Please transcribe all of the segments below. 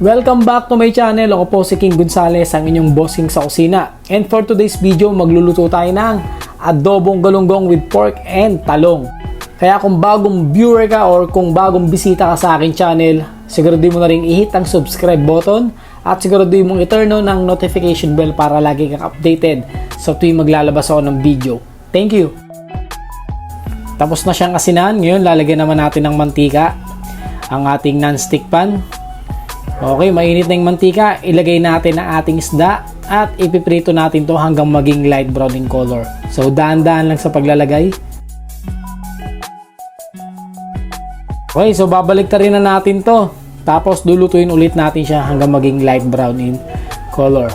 Welcome back to my channel. Ako po si King Gonzales, ang inyong bossing sa kusina. And for today's video, magluluto tayo ng adobong galunggong with pork and talong. Kaya kung bagong viewer ka or kung bagong bisita ka sa akin channel, siguraduhin mo na rin i-hit ang subscribe button at siguraduhin mong i-turn on ang notification bell para lagi kang updated sa tuwing maglalabas ako ng video. Thank you! Tapos na siyang asinan. Ngayon, lalagyan naman natin ng mantika ang ating non-stick pan. Okay, mainit na yung mantika, ilagay natin ang ating isda at ipiprito natin to hanggang maging light brown in color. So, dahan-dahan lang sa paglalagay. Okay, so babaliktarin na natin to. Tapos, lulutuin ulit natin siya hanggang maging light brown in color.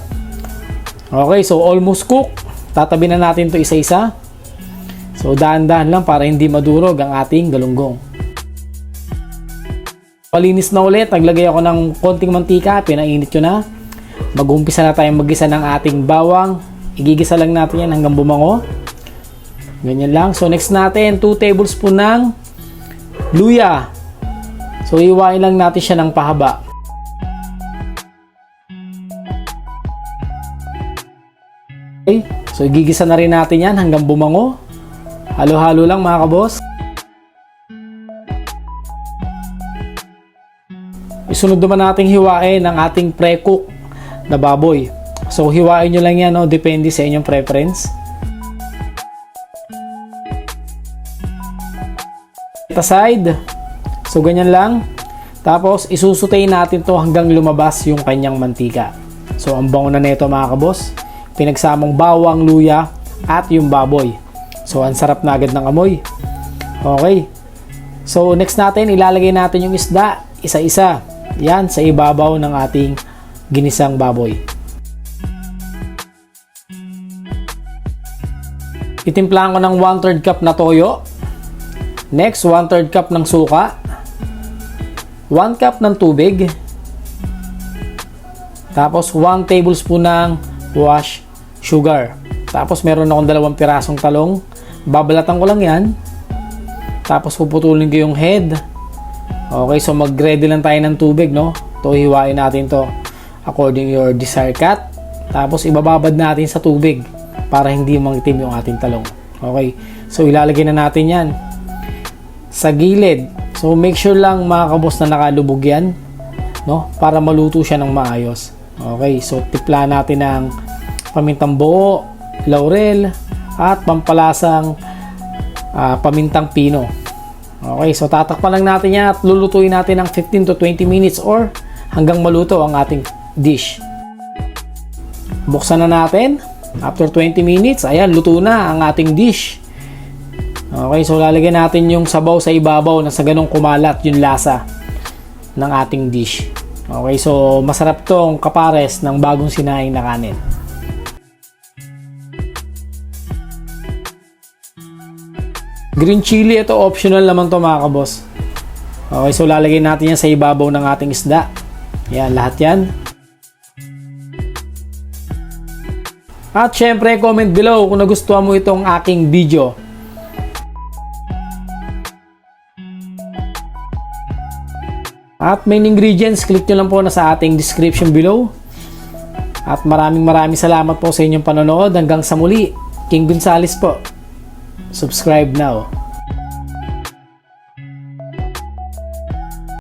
Okay, so almost cooked. Tatabi na natin to isa-isa. So, dahan-dahan lang para hindi madurog ang ating galunggong. Palinis na ulit, naglagay ako ng konting mantika, pinainit ko na. Mag-umpisa na tayong mag-gisa ng ating bawang. Igigisa lang natin yan hanggang bumango. Ganyan lang. So next natin, 2 tablespoon ng luya. So iwain lang natin siya ng pahaba. Okay. So igigisa na rin natin yan hanggang bumango. Halo-halo lang mga kaboss. Isunod naman nating hiwain ang ating pre-cook na baboy. So, hiwain nyo lang yan, no? Depende sa inyong preference. Set aside. So, ganyan lang. Tapos, isusutay natin to hanggang lumabas yung kanyang mantika. So, ang bango na nito mga kabos. Pinagsamang bawang, luya, at yung baboy. So, ang sarap na agad ng amoy. Okay. So, next natin, ilalagay natin yung isda, isa-isa. Yan, sa ibabaw ng ating ginisang baboy. Itimplahan ko ng 1/3 cup na toyo. Next, 1/3 cup ng suka. 1 cup ng tubig. Tapos, 1 tablespoon ng wash sugar. Tapos, meron akong 2 pirasong talong. Babalatan ko lang yan. Tapos, puputulin ko yung head. Okay, so mag-ready lang tayo ng tubig, no? Ito, hiwain natin to according your desired cut. Tapos, ibababad natin sa tubig para hindi mangitim yung ating talong. Okay, so ilalagay na natin yan sa gilid. So, make sure lang mga kabos na nakalubog yan, no? Para maluto siya ng maayos. Okay, so tipla natin ng pamintang buo, laurel, at pampalasang pamintang pino. Okay, so tatakpan lang natin yan at lulutuin natin ng 15 to 20 minutes or hanggang maluto ang ating dish. Buksan na natin. After 20 minutes, ayan, luto na ang ating dish. Okay, so lalagyan natin yung sabaw sa ibabaw na sa ganong kumalat yung lasa ng ating dish. Okay, so masarap tong kapares ng bagong sinaing na kanin. Green chili, ito optional naman to mga kabos. Okay, so lalagay natin yan sa ibabaw ng ating isda. Yan, lahat yan. At syempre, comment below kung nagustuhan mo itong aking video. At main ingredients, click nyo lang po na sa ating description below. At maraming salamat po sa inyong panonood. Hanggang sa muli, King Gonzales po. Subscribe now.